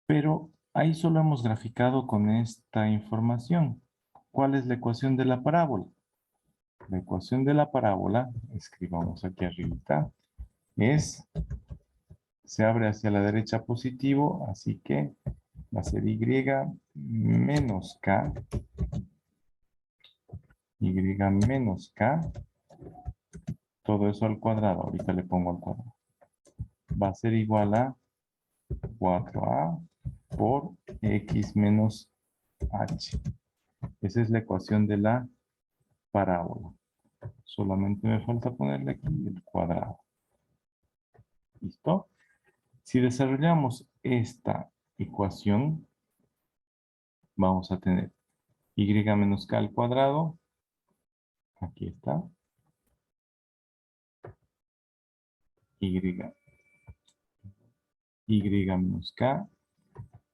Pero ahí solo hemos graficado con esta información. ¿Cuál es la ecuación de la parábola? La ecuación de la parábola, escribamos aquí arriba, se abre hacia la derecha positivo, así que va a ser y menos k, y menos k, todo eso al cuadrado, ahorita le pongo al cuadrado. Va a ser igual a 4a por x menos h. Esa es la ecuación de la parábola. Solamente me falta ponerle aquí el cuadrado. ¿Listo? Si desarrollamos esta ecuación, vamos a tener y menos k al cuadrado. Aquí está. Y menos k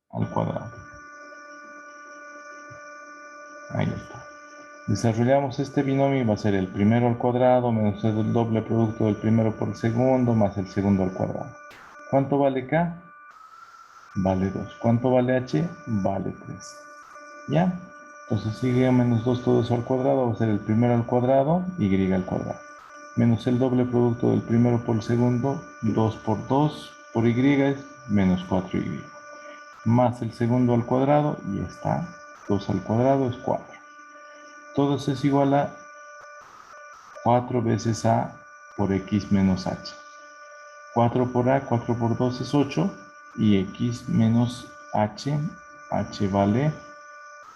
al cuadrado. Ahí está. Desarrollamos este binomio y va a ser el primero al cuadrado menos el doble producto del primero por el segundo más el segundo al cuadrado. ¿Cuánto vale k? Vale 2. ¿Cuánto vale h? Vale 3. ¿Ya? Entonces y menos 2 todo eso al cuadrado va a ser el primero al cuadrado, y al cuadrado. Menos el doble producto del primero por el segundo, 2 por 2 por y es menos 4y. Más el segundo al cuadrado, y está. 2 al cuadrado es 4. Todo eso es igual a 4 veces a por x menos h. 4 por a, 4 por 2 es 8, y x menos h, h vale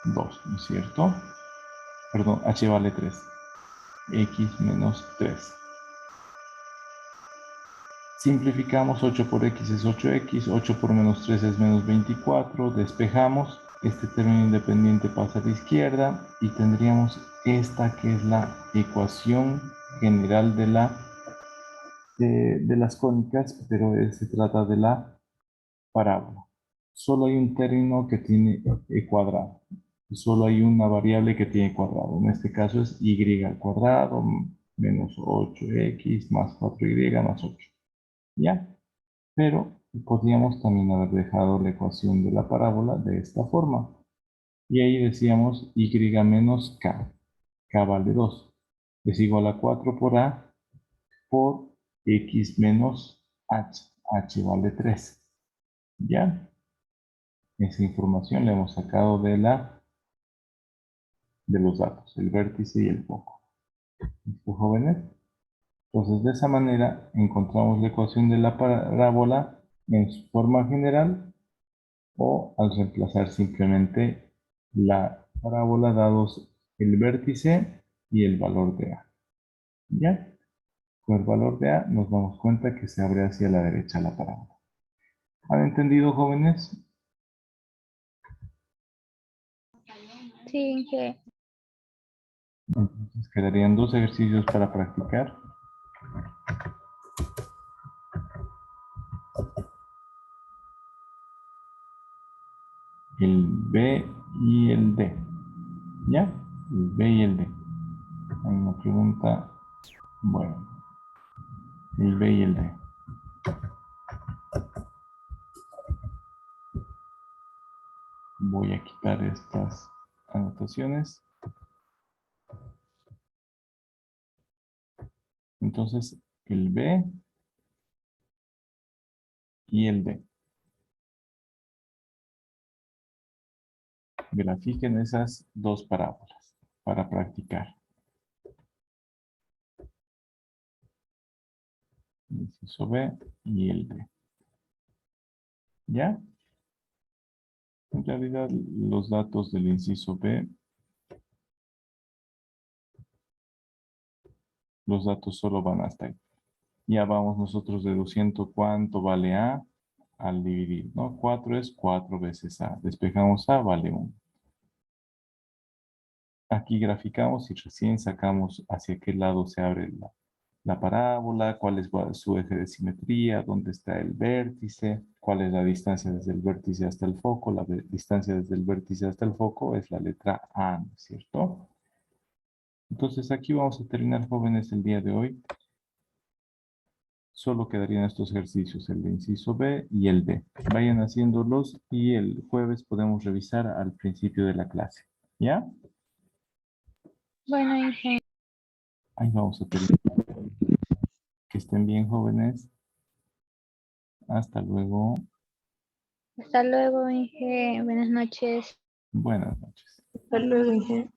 2, ¿no es cierto? Perdón, h vale 3. X menos 3. Simplificamos, 8 por x es 8x, 8 por menos 3 es menos 24, despejamos, este término independiente pasa a la izquierda y tendríamos esta que es la ecuación general de las cónicas, pero se trata de la parábola. Solo hay un término que tiene cuadrado. Solo hay una variable que tiene cuadrado. En este caso es y al cuadrado menos 8x más 4y más 8. ¿Ya? Pero podríamos también haber dejado la ecuación de la parábola de esta forma. Y ahí decíamos y menos k. K vale 2. Es igual a 4 por a por x menos h. H vale 3. ¿Ya? Esa información la hemos sacado de los datos, el vértice y el foco. ¿Listo, jóvenes? Entonces, de esa manera encontramos la ecuación de la parábola en su forma general, o al reemplazar simplemente la parábola dados el vértice y el valor de A. ¿Ya? Con el valor de A nos damos cuenta que se abre hacia la derecha la parábola. ¿Han entendido, jóvenes? Sí, que Entonces quedarían 2 ejercicios para practicar. El B y el D. ¿Ya? El B y el D. Hay una pregunta. Bueno, el B y el D. Voy a quitar estas anotaciones. Entonces, el B y el D. Grafiquen esas dos parábolas para practicar. El inciso B y el D. ¿Ya? En realidad, los datos del inciso B, los datos solo van hasta ahí. Ya vamos nosotros deduciendo cuánto vale A al dividir, ¿no? 4 es 4 veces A. Despejamos A, vale 1. Aquí graficamos y recién sacamos hacia qué lado se abre la parábola, cuál es su eje de simetría, dónde está el vértice, cuál es la distancia desde el vértice hasta el foco. La distancia desde el vértice hasta el foco es la letra A, ¿no es cierto? Entonces aquí vamos a terminar, jóvenes, el día de hoy. Solo quedarían estos ejercicios, el de inciso B y el D. Vayan haciéndolos y el jueves podemos revisar al principio de la clase. ¿Ya? Bueno, Inge, Ahí vamos a terminar. Que estén bien, jóvenes. Hasta luego. hasta luego, Inge. Buenas noches. Buenas noches. Hasta luego, Inge.